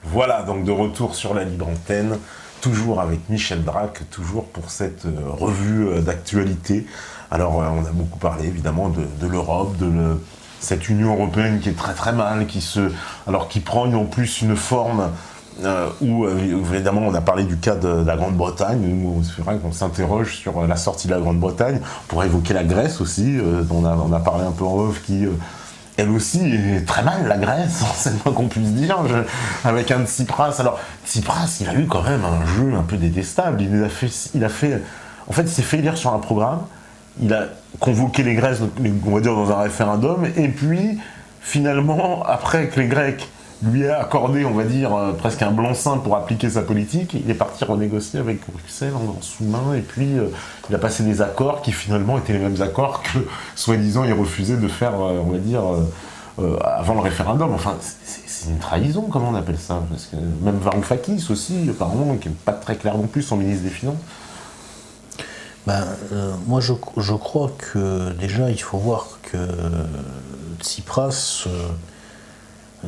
Voilà, donc de retour sur la libre antenne, toujours avec Michel Drac, toujours pour cette revue d'actualité. Alors, on a beaucoup parlé évidemment de l'Europe, cette Union européenne qui est très très mal, qui prend en plus une forme où évidemment on a parlé du cas de la Grande-Bretagne, où c'est vrai qu'on s'interroge sur la sortie de la Grande-Bretagne. On pourrait évoquer la Grèce aussi, dont on a parlé un peu en off, qui elle aussi est très mal, la Grèce, c'est le moins qu'on puisse dire, avec un Tsipras. Alors, Tsipras, il a eu quand même un jeu un peu détestable. En fait, il s'est fait élire sur un programme, il a convoqué les Grecs, on va dire, dans un référendum, et puis, finalement, après que les Grecs lui aient accordé, on va dire, presque un blanc-seing pour appliquer sa politique, il est parti renégocier avec Bruxelles en sous-main, et puis il a passé des accords qui finalement étaient les mêmes accords que, soi-disant, il refusait de faire, on va dire, avant le référendum. Enfin, c'est une trahison, comment on appelle ça? Parce que même Varoufakis aussi, apparemment, qui n'est pas très clair non plus, son ministre des Finances. Moi, je crois que déjà, il faut voir que Tsipras,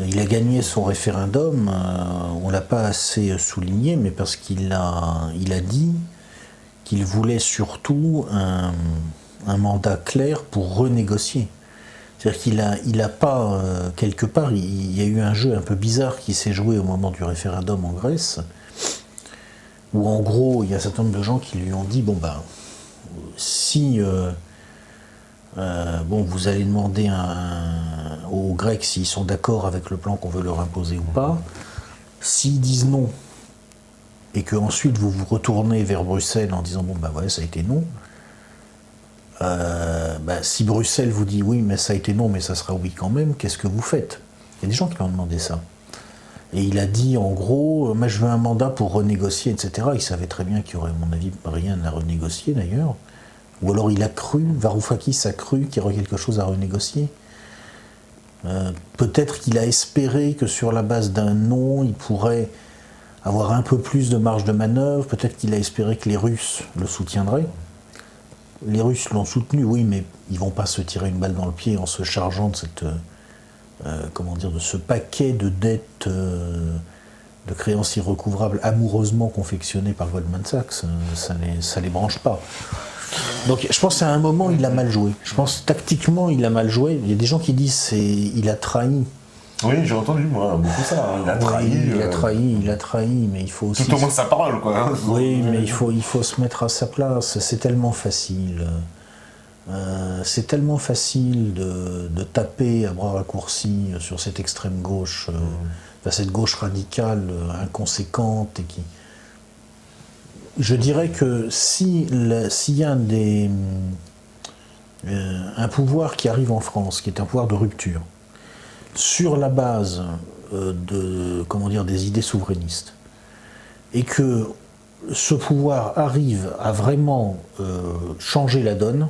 il a gagné son référendum, on ne l'a pas assez souligné, mais parce qu'il a dit qu'il voulait surtout un mandat clair pour renégocier. C'est-à-dire qu'il a pas, quelque part, il y a eu un jeu un peu bizarre qui s'est joué au moment du référendum en Grèce, où en gros, il y a un certain nombre de gens qui lui ont dit, si vous allez demander aux Grecs s'ils sont d'accord avec le plan qu'on veut leur imposer ou pas, s'ils disent non, et que ensuite vous vous retournez vers Bruxelles en disant ça a été non, si Bruxelles vous dit oui mais ça a été non mais ça sera oui quand même, qu'est-ce que vous faites? Il y a des gens qui lui ont demandé ça. Et il a dit en gros, je veux un mandat pour renégocier, etc. Il savait très bien qu'il y aurait, à mon avis, rien à renégocier d'ailleurs. Ou alors il a cru, Varoufakis a cru qu'il y aurait quelque chose à renégocier. Peut-être qu'il a espéré que sur la base d'un non, il pourrait avoir un peu plus de marge de manœuvre. Peut-être qu'il a espéré que les Russes le soutiendraient. Les Russes l'ont soutenu, oui, mais ils ne vont pas se tirer une balle dans le pied en se chargeant de cette... de ce paquet de dettes, de créances irrecouvrables amoureusement confectionnées par Goldman Sachs, ça les branche pas. Donc je pense qu'à un moment il a mal joué. Je pense tactiquement il a mal joué. Il y a des gens qui disent il a trahi. Oui, j'ai entendu moi beaucoup ça. Hein. Il a trahi, mais il faut aussi. Tout au moins sa parole, quoi. Hein. Oui, mais il faut se mettre à sa place. C'est tellement facile. C'est tellement facile de taper à bras raccourcis sur cette extrême gauche, cette gauche radicale, inconséquente et qui. Je dirais que s'il y a un pouvoir qui arrive en France, qui est un pouvoir de rupture, sur la base des idées souverainistes, et que ce pouvoir arrive à vraiment changer la donne,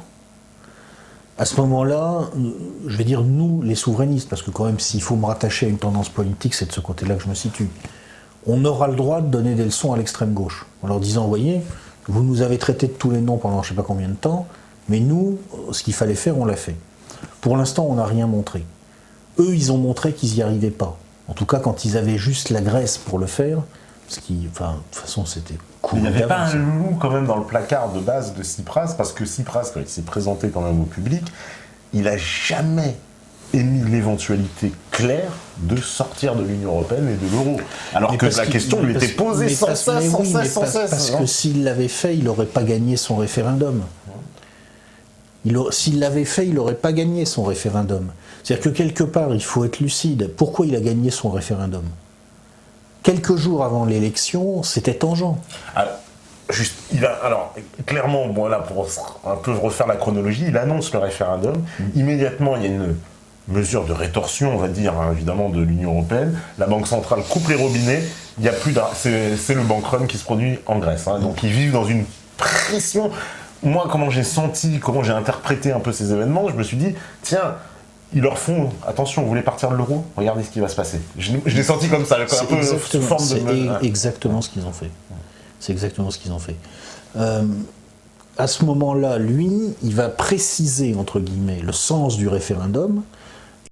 à ce moment-là, je vais dire nous, les souverainistes, parce que quand même, s'il faut me rattacher à une tendance politique, c'est de ce côté-là que je me situe. On aura le droit de donner des leçons à l'extrême gauche, en leur disant, voyez, vous nous avez traités de tous les noms pendant je ne sais pas combien de temps, mais nous, ce qu'il fallait faire, on l'a fait. Pour l'instant, on n'a rien montré. Eux, ils ont montré qu'ils n'y arrivaient pas. En tout cas, quand ils avaient juste la Grèce pour le faire, de toute façon, c'était cool. Il n'y avait pas un loup quand même dans le placard de base de Tsipras, parce que Tsipras, quand il s'est présenté quand même au public, il n'a jamais émis l'éventualité claire de sortir de l'Union européenne et de l'euro. Alors que la question lui était posée sans cesse. Parce que s'il l'avait fait, il n'aurait pas gagné son référendum. S'il l'avait fait, il n'aurait pas gagné son référendum. C'est-à-dire que quelque part, il faut être lucide. Pourquoi il a gagné son référendum? Quelques jours avant l'élection, c'était tangent. Clairement, pour un peu refaire la chronologie, il annonce le référendum. Immédiatement, il y a une mesure de rétorsion, on va dire, évidemment, de l'Union européenne. La Banque centrale coupe les robinets. Il y a plus c'est le bank run qui se produit en Grèce. Hein. Donc, ils vivent dans une pression. Moi, comment j'ai interprété un peu ces événements, je me suis dit, tiens, ils leur font, attention, vous voulez partir de l'euro? Regardez ce qui va se passer. Je l'ai senti comme ça, un peu sous forme de... C'est exactement ce qu'ils ont fait. C'est exactement ce qu'ils ont fait. À ce moment-là, lui, il va préciser, entre guillemets, le sens du référendum,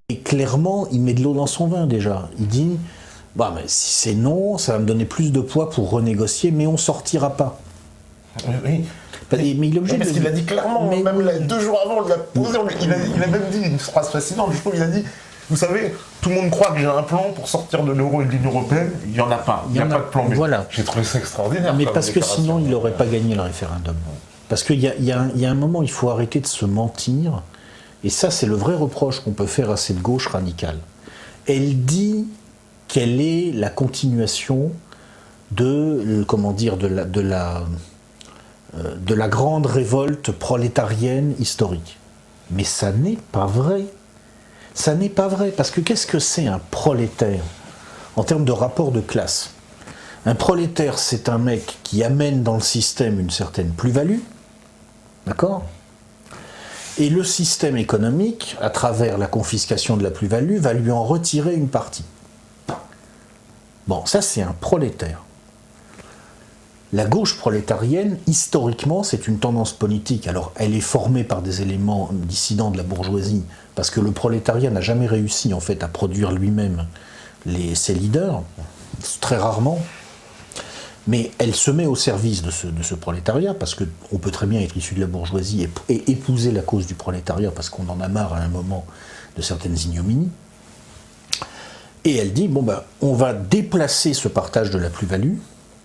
et clairement, il met de l'eau dans son vin, déjà. Il dit, Bah, mais si c'est non, ça va me donner plus de poids pour renégocier, mais on sortira pas. Oui. Mais il est obligé Parce qu'il a dit clairement, mais, même 2 jours avant, on lui a posé, il a même dit une phrase fascinante, je trouve, il a dit, vous savez, tout le monde croit que j'ai un plan pour sortir de l'euro et de l'Union européenne, il n'y en a pas, il n'y a pas de plan B. Voilà. J'ai trouvé ça extraordinaire. Mais parce que sinon, il n'aurait pas gagné le référendum. Parce qu'il y a un moment, il faut arrêter de se mentir, et ça, c'est le vrai reproche qu'on peut faire à cette gauche radicale. Elle dit qu'elle est la continuation de la grande révolte prolétarienne historique. Mais ça n'est pas vrai. Ça n'est pas vrai, parce que qu'est-ce que c'est un prolétaire en termes de rapport de classe? Un prolétaire, c'est un mec qui amène dans le système une certaine plus-value, d'accord? Et le système économique, à travers la confiscation de la plus-value, va lui en retirer une partie. Bon, ça c'est un prolétaire. La gauche prolétarienne, historiquement, c'est une tendance politique. Alors, elle est formée par des éléments dissidents de la bourgeoisie, parce que le prolétariat n'a jamais réussi, en fait, à produire lui-même ses leaders, très rarement. Mais elle se met au service de ce prolétariat, parce qu'on peut très bien être issu de la bourgeoisie et épouser la cause du prolétariat, parce qu'on en a marre à un moment de certaines ignominies. Et elle dit, bon ben, on va déplacer ce partage de la plus-value,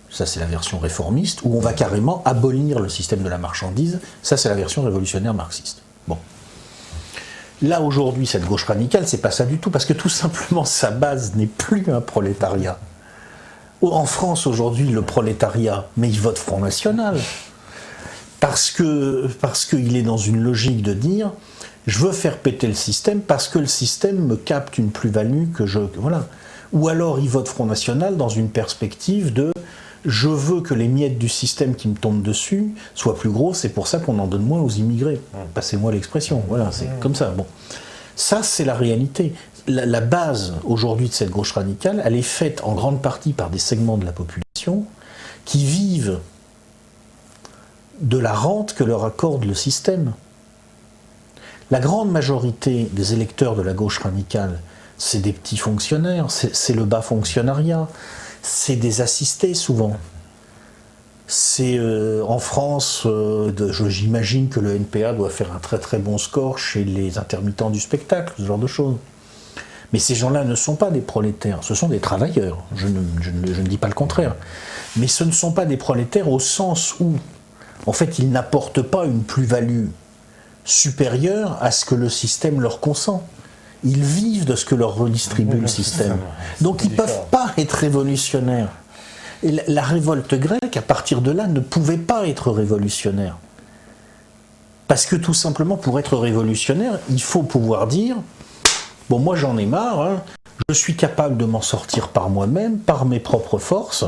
ça c'est la version réformiste, ou on va carrément abolir le système de la marchandise, ça c'est la version révolutionnaire marxiste. Bon. Là aujourd'hui, cette gauche radicale, c'est pas ça du tout, parce que tout simplement sa base n'est plus un prolétariat. En France aujourd'hui, le prolétariat, mais il vote Front National, parce qu'il est dans une logique de dire, je veux faire péter le système parce que le système me capte une plus-value voilà. Ou alors il vote Front National dans une perspective de je veux que les miettes du système qui me tombent dessus soient plus grosses, c'est pour ça qu'on en donne moins aux immigrés. Passez-moi l'expression, voilà, c'est comme ça. Bon. Ça, c'est la réalité. La base aujourd'hui de cette gauche radicale, elle est faite en grande partie par des segments de la population qui vivent de la rente que leur accorde le système. La grande majorité des électeurs de la gauche radicale, c'est des petits fonctionnaires, c'est le bas fonctionnariat, c'est des assistés souvent. C'est en France, j'imagine que le NPA doit faire un très très bon score chez les intermittents du spectacle, ce genre de choses. Mais ces gens-là ne sont pas des prolétaires, ce sont des travailleurs, je ne dis pas le contraire. Mais ce ne sont pas des prolétaires au sens où, en fait, ils n'apportent pas une plus-value supérieure à ce que le système leur consent. Ils vivent de ce que leur redistribue le système. Donc ils ne peuvent pas être révolutionnaires. Et la révolte grecque, à partir de là, ne pouvait pas être révolutionnaire. Parce que tout simplement, pour être révolutionnaire, il faut pouvoir dire « Bon, moi j'en ai marre, hein, je suis capable de m'en sortir par moi-même, par mes propres forces.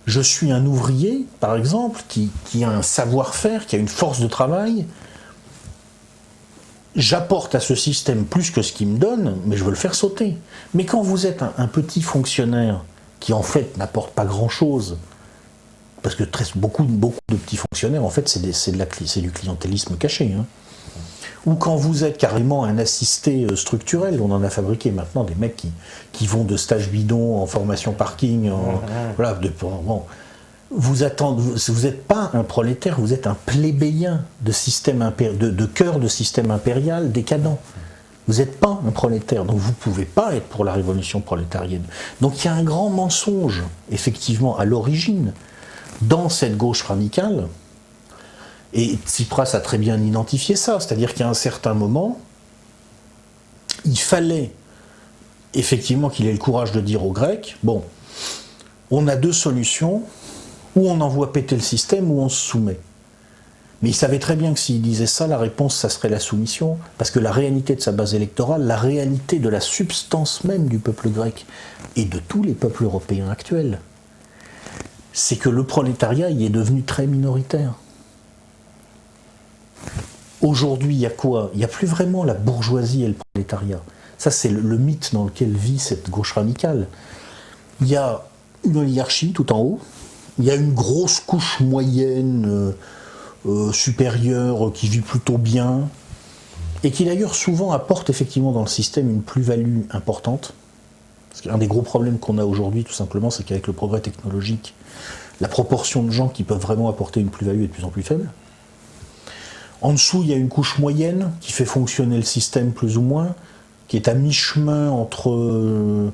Je suis un ouvrier, par exemple, qui a un savoir-faire, qui a une force de travail. J'apporte à ce système plus que ce qu'il me donne, mais je veux le faire sauter. Mais quand vous êtes un petit fonctionnaire qui, en fait, n'apporte pas grand-chose, parce que beaucoup de petits fonctionnaires, en fait, c'est du clientélisme caché. Hein. Ou quand vous êtes carrément un assisté structurel, on en a fabriqué maintenant des mecs qui vont de stage bidon en formation parking, voilà, bon. Vous n'êtes pas un prolétaire, vous êtes un plébéien de cœur de système impérial décadent. Vous n'êtes pas un prolétaire, donc vous ne pouvez pas être pour la révolution prolétarienne. Donc il y a un grand mensonge, effectivement, à l'origine, dans cette gauche radicale, et Tsipras a très bien identifié ça, c'est-à-dire qu'à un certain moment, il fallait effectivement qu'il ait le courage de dire aux Grecs, bon, on a deux solutions, ou on envoie péter le système, ou on se soumet. Mais il savait très bien que s'il disait ça, la réponse, ça serait la soumission, parce que la réalité de sa base électorale, la réalité de la substance même du peuple grec, et de tous les peuples européens actuels, c'est que le prolétariat y est devenu très minoritaire. Aujourd'hui, il y a quoi? Il n'y a plus vraiment la bourgeoisie et le prolétariat. Ça, c'est le mythe dans lequel vit cette gauche radicale. Il y a une oligarchie tout en haut, il y a une grosse couche moyenne supérieure qui vit plutôt bien, et qui d'ailleurs souvent apporte effectivement dans le système une plus-value importante. Parce qu'un des gros problèmes qu'on a aujourd'hui, tout simplement, c'est qu'avec le progrès technologique, la proportion de gens qui peuvent vraiment apporter une plus-value est de plus en plus faible. En dessous, il y a une couche moyenne qui fait fonctionner le système plus ou moins, qui est à mi-chemin entre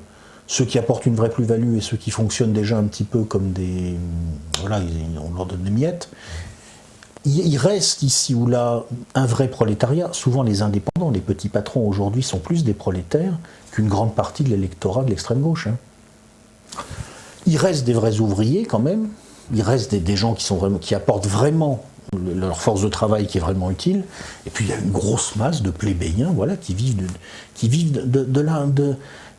ceux qui apportent une vraie plus-value et ceux qui fonctionnent déjà un petit peu comme des... Voilà, on leur donne des miettes. Il reste ici ou là un vrai prolétariat. Souvent les indépendants, les petits patrons aujourd'hui sont plus des prolétaires qu'une grande partie de l'électorat de l'extrême gauche. Il reste des vrais ouvriers quand même. Il reste des gens qui apportent vraiment leur force de travail qui est vraiment utile. Et puis il y a une grosse masse de plébéiens, voilà, qui vivent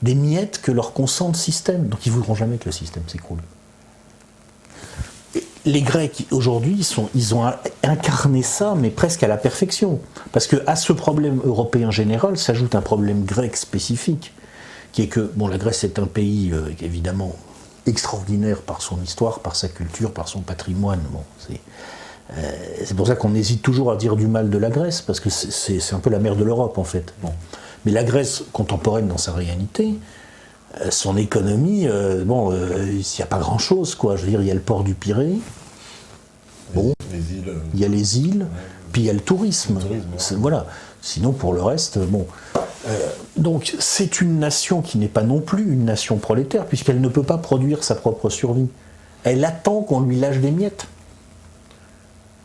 des miettes que leur consent le système. Donc ils ne voudront jamais que le système s'écroule. Les Grecs, aujourd'hui, ils ont incarné ça, mais presque à la perfection. Parce qu'à ce problème européen général s'ajoute un problème grec spécifique, qui est que, bon, la Grèce est un pays, évidemment, extraordinaire par son histoire, par sa culture, par son patrimoine. Bon, c'est pour ça qu'on hésite toujours à dire du mal de la Grèce, parce que c'est un peu la mère de l'Europe, en fait. Bon. Mais la Grèce contemporaine, dans sa réalité, son économie, il n'y a pas grand-chose, quoi. Je veux dire, il y a le port du Pirée, bon, il y a les îles, puis il y a le tourisme. Voilà. Sinon, pour le reste, bon. Donc, c'est une nation qui n'est pas non plus une nation prolétaire, puisqu'elle ne peut pas produire sa propre survie. Elle attend qu'on lui lâche des miettes.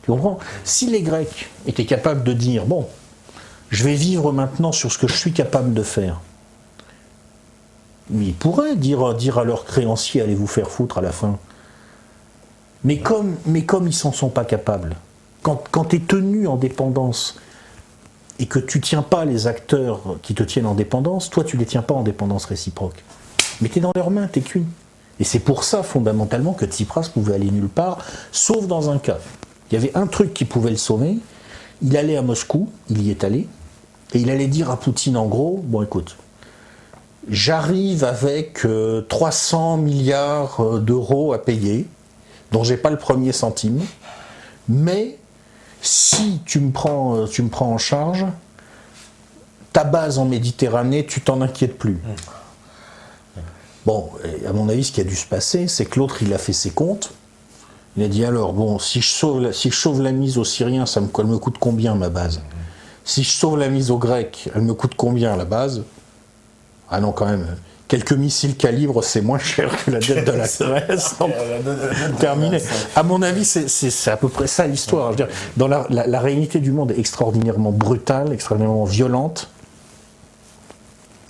Tu comprends ? Si les Grecs étaient capables de dire, bon, je vais vivre maintenant sur ce que je suis capable de faire, mais ils pourraient dire à leurs créanciers, allez vous faire foutre à la fin. Mais comme ils s'en sont pas capables, quand tu es tenu en dépendance et que tu tiens pas les acteurs qui te tiennent en dépendance, toi tu les tiens pas en dépendance réciproque. Mais tu es dans leurs mains, tu es cuit. Et c'est pour ça fondamentalement que Tsipras pouvait aller nulle part, sauf dans un cas. Il y avait un truc qui pouvait le sauver, il allait à Moscou, il y est allé, et il allait dire à Poutine en gros, bon écoute, j'arrive avec 300 milliards d'euros à payer, dont j'ai pas le premier centime, mais si tu me prends en charge, ta base en Méditerranée, tu t'en inquiètes plus. Bon, à mon avis, ce qui a dû se passer, c'est que l'autre, il a fait ses comptes. Il a dit alors, bon, si je sauve la mise aux Syriens, elle me coûte combien ma base ? Si je sauve la mise aux Grecs, elle me coûte combien la base ? Ah non, quand même, quelques missiles calibre, c'est moins cher que la dette de la Grèce. Terminé. À mon avis, c'est à peu près ça l'histoire. Je veux dire, dans la réalité du monde est extraordinairement brutale, extraordinairement violente.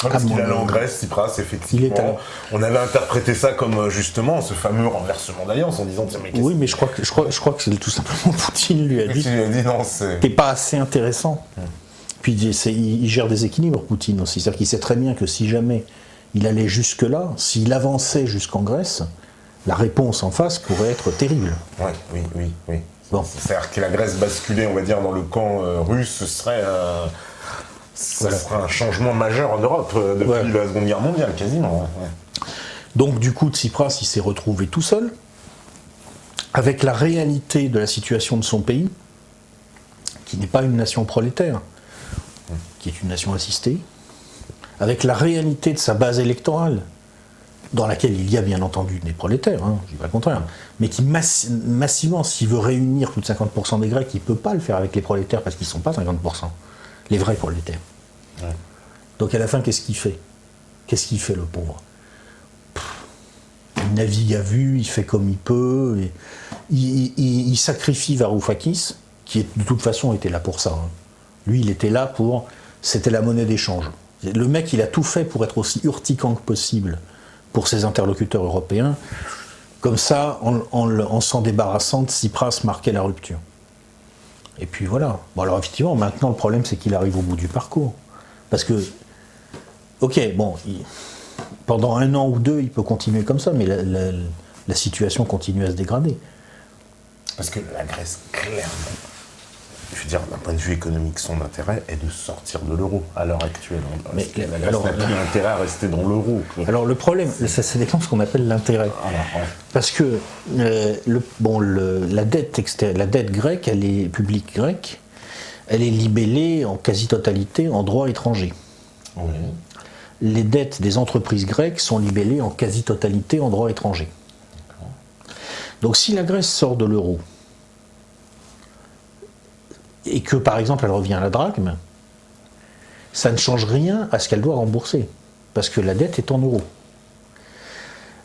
Parce qu'il allait en Grèce, Tsipras, effectivement. On avait interprété ça comme justement ce fameux renversement d'alliance en disant. Oui, mais je crois que c'est tout simplement Poutine lui a dit. Poutine lui a dit non, t'es pas assez intéressant. Puis il gère des équilibres, Poutine aussi. C'est-à-dire qu'il sait très bien que si jamais il allait jusque-là, s'il avançait jusqu'en Grèce, la réponse en face pourrait être terrible. Oui. Bon. C'est-à-dire que la Grèce basculait, on va dire, dans le camp russe, ce serait. Ça sera un changement majeur en Europe depuis la Seconde Guerre mondiale, quasiment. Ouais. Donc du coup, Tsipras, il s'est retrouvé tout seul, avec la réalité de la situation de son pays, qui n'est pas une nation prolétaire, qui est une nation assistée, avec la réalité de sa base électorale, dans laquelle il y a bien entendu des prolétaires, je dis pas le contraire, mais qui massivement, s'il veut réunir plus de 50% des Grecs, il ne peut pas le faire avec les prolétaires, parce qu'ils ne sont pas 50%. Les vrais prolétaires. Ouais. Donc à la fin, qu'est-ce qu'il fait ? Qu'est-ce qu'il fait, le pauvre ? Il navigue à vue, il fait comme il peut, et il sacrifie Varoufakis, qui de toute façon était là pour ça. Lui, il était là pour... C'était la monnaie d'échange. Le mec, il a tout fait pour être aussi urticant que possible pour ses interlocuteurs européens. Comme ça, en s'en débarrassant, Tsipras marquait la rupture. Et puis voilà. Bon, alors effectivement, maintenant, le problème, c'est qu'il arrive au bout du parcours. Parce que, ok, bon, pendant 1 an ou 2, il peut continuer comme ça, mais la situation continue à se dégrader. Parce que la Grèce, clairement, je veux dire, d'un point de vue économique, son intérêt est de sortir de l'euro à l'heure actuelle. Mais la Grèce n'a plus intérêt à rester dans l'euro. Alors le problème, ça dépend de ce qu'on appelle l'intérêt. Parce que la dette grecque, elle est publique grecque, elle est libellée en quasi-totalité en droit étranger. Oui. les dettes des entreprises grecques sont libellées en quasi-totalité en droit étranger. Donc si la Grèce sort de l'euro, et que par exemple elle revient à la drachme, ça ne change rien à ce qu'elle doit rembourser, parce que la dette est en euros.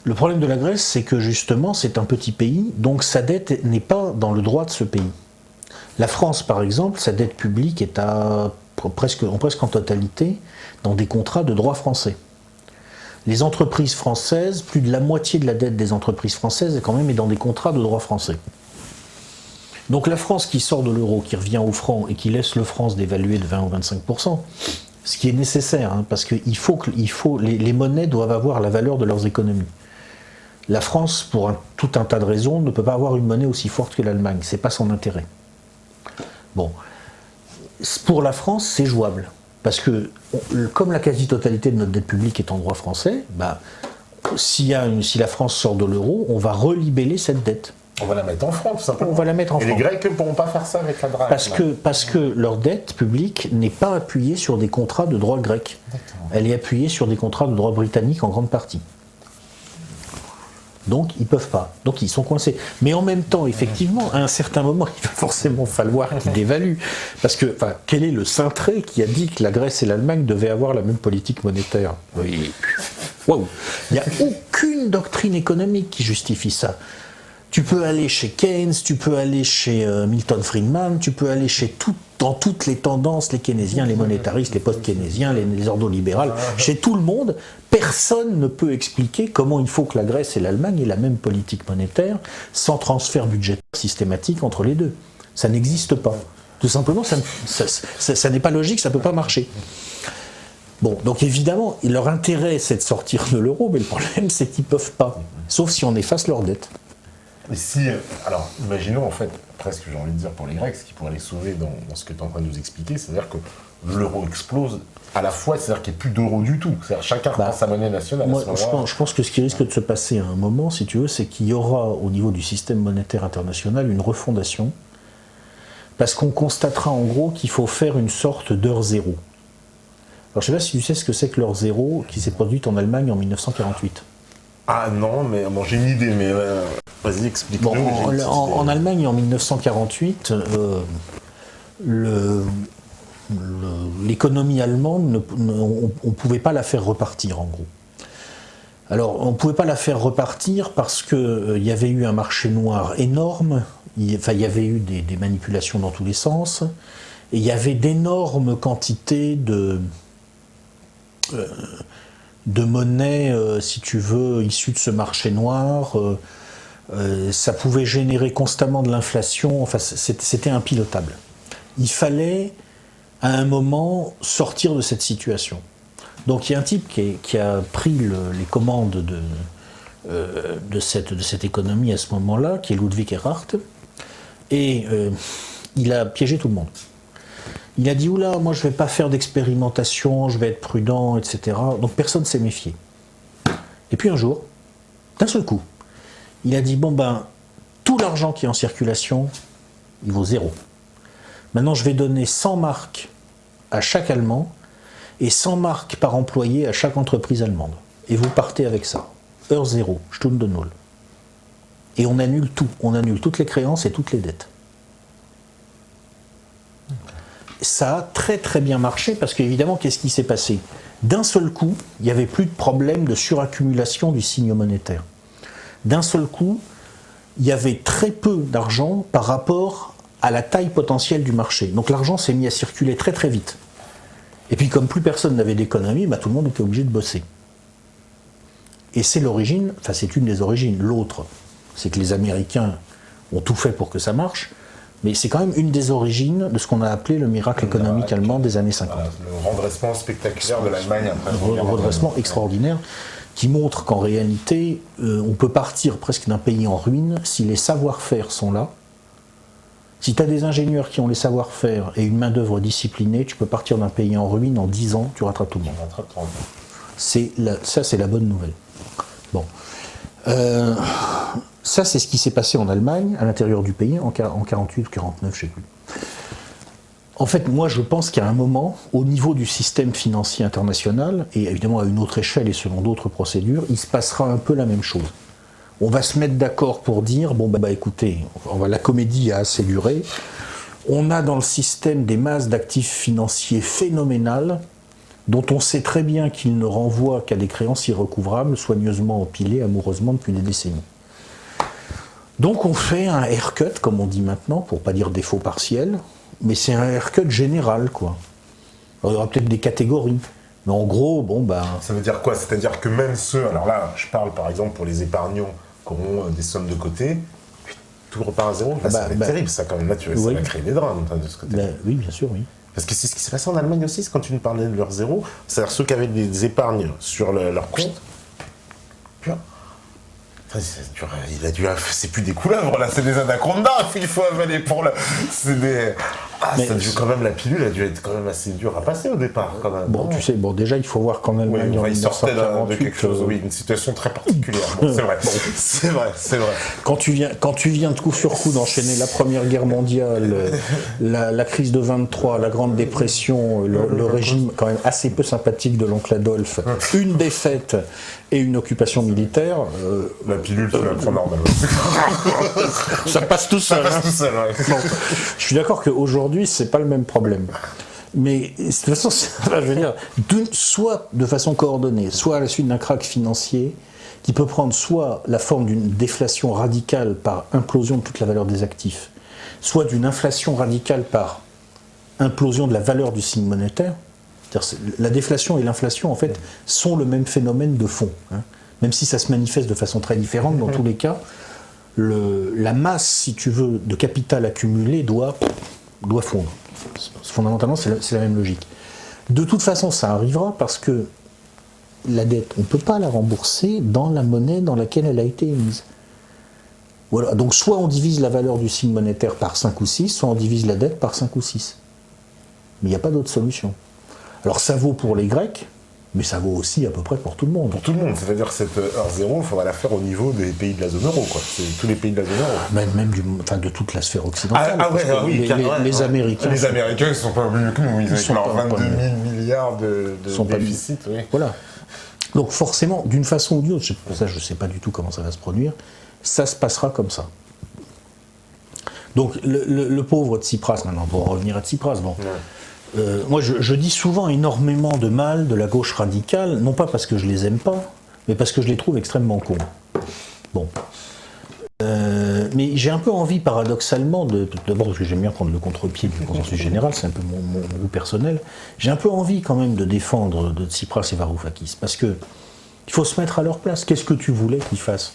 Le problème de la Grèce, c'est que justement c'est un petit pays, donc sa dette n'est pas dans le droit de ce pays. La France, par exemple, sa dette publique est presque en totalité dans des contrats de droit français. Les entreprises françaises, plus de la moitié de la dette des entreprises françaises quand même est dans des contrats de droit français. Donc la France qui sort de l'euro, qui revient au franc et qui laisse le franc se dévaluer de 20 ou 25%, ce qui est nécessaire, hein, parce que les monnaies doivent avoir la valeur de leurs économies. La France, pour tout un tas de raisons, ne peut pas avoir une monnaie aussi forte que l'Allemagne, c'est pas son intérêt. Bon, pour la France, c'est jouable. Parce que, comme la quasi-totalité de notre dette publique est en droit français, si la France sort de l'euro, on va relibeller cette dette. On va la mettre en francs, tout simplement. On va la mettre en francs. Et les Grecs ne pourront pas faire ça avec la drachme. Parce que leur dette publique n'est pas appuyée sur des contrats de droit grec. Elle est appuyée sur des contrats de droit britannique en grande partie. Donc ils ne peuvent pas, donc ils sont coincés. Mais en même temps, effectivement, à un certain moment, il va forcément falloir qu'ils dévaluent. Parce que, quel est le cintré qui a dit que la Grèce et l'Allemagne devaient avoir la même politique monétaire? Oui. Waouh. Il n'y a aucune doctrine économique qui justifie ça. Tu peux aller chez Keynes, tu peux aller chez Milton Friedman, tu peux aller dans toutes les tendances, les keynésiens, les monétaristes, les post-keynésiens, les ordolibérales, chez tout le monde, personne ne peut expliquer comment il faut que la Grèce et l'Allemagne aient la même politique monétaire sans transfert budgétaire systématique entre les deux. Ça n'existe pas. Tout simplement, ça n'est pas logique, ça ne peut pas marcher. Bon, donc évidemment, leur intérêt, c'est de sortir de l'euro, mais le problème, c'est qu'ils ne peuvent pas, sauf si on efface leur dette. Et alors, imaginons en fait, presque j'ai envie de dire pour les Grecs, ce qui pourrait les sauver dans ce que tu es en train de nous expliquer, c'est-à-dire que l'euro explose à la fois, c'est-à-dire qu'il n'y ait plus d'euros du tout, c'est-à-dire chacun reprend sa monnaie nationale. Moi, je pense que ce qui risque de se passer à un moment, si tu veux, c'est qu'il y aura au niveau du système monétaire international une refondation, parce qu'on constatera en gros qu'il faut faire une sorte d'heure zéro. Alors je ne sais pas si tu sais ce que c'est que l'heure zéro qui s'est produite en Allemagne en 1948. Ah non, mais j'ai une idée, mais vas-y, explique-nous. En Allemagne, en 1948, l'économie allemande, on ne pouvait pas la faire repartir, en gros. Alors, on ne pouvait pas la faire repartir parce qu'il y avait eu un marché noir énorme, il y avait eu des manipulations dans tous les sens, et il y avait d'énormes quantités de monnaie, si tu veux, issue de ce marché noir. Ça pouvait générer constamment de l'inflation. Enfin, c'était impilotable. Il fallait, à un moment, sortir de cette situation. Donc, il y a un type qui a pris les commandes de cette économie à ce moment-là, qui est Ludwig Erhard, et il a piégé tout le monde. Il a dit, oula, moi je ne vais pas faire d'expérimentation, je vais être prudent, etc. Donc personne ne s'est méfié. Et puis un jour, d'un seul coup, il a dit, tout l'argent qui est en circulation, il vaut 0. Maintenant je vais donner 100 marks à chaque Allemand et 100 marks par employé à chaque entreprise allemande. Et vous partez avec ça. Heure 0, Stunde Null. Et on annule tout. On annule toutes les créances et toutes les dettes. Ça a très très bien marché parce qu'évidemment, qu'est-ce qui s'est passé? D'un seul coup, il n'y avait plus de problème de suraccumulation du signe monétaire. D'un seul coup, il y avait très peu d'argent par rapport à la taille potentielle du marché. Donc l'argent s'est mis à circuler très très vite. Et puis comme plus personne n'avait d'économie, tout le monde était obligé de bosser. Et c'est l'origine, c'est une des origines. L'autre, c'est que les Américains ont tout fait pour que ça marche. Mais c'est quand même une des origines de ce qu'on a appelé le miracle économique allemand des années 50. Le redressement spectaculaire de l'Allemagne après le redressement extraordinaire qui montre qu'en réalité, on peut partir presque d'un pays en ruine si les savoir-faire sont là. Si tu as des ingénieurs qui ont les savoir-faire et une main-d'œuvre disciplinée, tu peux partir d'un pays en ruine en 10 ans, tu rattrapes tout le monde. Ça, c'est la bonne nouvelle. Bon. Ça, c'est ce qui s'est passé en Allemagne, à l'intérieur du pays, en 48 ou 49, je ne sais plus. En fait, moi, je pense qu'à un moment, au niveau du système financier international, et évidemment à une autre échelle et selon d'autres procédures, il se passera un peu la même chose. On va se mettre d'accord pour dire, bon, écoutez, la comédie a assez duré, on a dans le système des masses d'actifs financiers phénoménales, dont on sait très bien qu'ils ne renvoient qu'à des créances irrecouvrables, soigneusement empilées amoureusement depuis des décennies. Donc on fait un haircut, comme on dit maintenant, pour pas dire défaut partiel, mais c'est un haircut général, quoi. Alors, il y aura peut-être des catégories, mais en gros, Ça veut dire quoi? C'est-à-dire que même ceux, alors là, je parle par exemple pour les épargnants qui auront des sommes de côté, tout repart à zéro. Là, ça va être terrible, ça, quand même. Là, ça va créer des drames de ce côté. Oui, bien sûr, oui. Parce que c'est ce qui s'est passé en Allemagne aussi, quand tu nous parlais de leur zéro, c'est-à-dire ceux qui avaient des épargnes sur leur compte, c'est plus des couleuvres, là, c'est des anacondas qu'il faut avaler pour le... C'est des... ça a dû quand même, la pilule a dû être quand même assez dure à passer au départ, quand même. Bon, tu sais, déjà, il faut voir qu'en Allemagne, il sortait de quelque chose, une situation très particulière. Bon, c'est vrai. Quand tu viens de coup sur coup d'enchaîner la Première Guerre mondiale, la crise de 23, la Grande Dépression, le régime quand même assez peu sympathique de l'oncle Adolphe, une défaite et une occupation militaire... la pilule, tu la prends normal. Ça passe tout seul. Ouais. Je suis d'accord qu'aujourd'hui, c'est pas le même problème. Mais de toute façon, je veux dire, soit de façon coordonnée, soit à la suite d'un krach financier, qui peut prendre soit la forme d'une déflation radicale par implosion de toute la valeur des actifs, soit d'une inflation radicale par implosion de la valeur du signe monétaire. La déflation et l'inflation, en fait, sont le même phénomène de fond. Même si ça se manifeste de façon très différente, dans tous les cas, la masse, si tu veux, de capital accumulé doit fondre. Fondamentalement, c'est la même logique. De toute façon, ça arrivera parce que la dette, on ne peut pas la rembourser dans la monnaie dans laquelle elle a été émise. Voilà. Donc soit on divise la valeur du signe monétaire par 5 ou 6, soit on divise la dette par 5 ou 6. Mais il n'y a pas d'autre solution. Alors ça vaut pour les Grecs, mais ça vaut aussi à peu près pour tout le monde. Pour tout le monde, c'est-à-dire que cette heure zéro, il faudra la faire au niveau des pays de la zone euro, quoi. C'est tous les pays de la zone euro. Même de toute la sphère occidentale. Les Américains. Les Américains, ils ne sont pas mieux que nous, ils ont leurs 22 000 milliards de déficit. Oui. Voilà. Donc forcément, d'une façon ou d'une autre, ça je ne sais pas du tout comment ça va se produire, ça se passera comme ça. Donc le pauvre Tsipras, maintenant, pour revenir à Tsipras, bon... Ouais. Moi, je dis souvent énormément de mal de la gauche radicale, non pas parce que je les aime pas, mais parce que je les trouve extrêmement cons. Bon. Mais j'ai un peu envie, paradoxalement, d'abord parce que j'aime bien prendre le contre-pied du consensus général, c'est un peu mon goût personnel, j'ai un peu envie quand même de défendre de Tsipras et Varoufakis, parce que il faut se mettre à leur place. Qu'est-ce que tu voulais qu'ils fassent?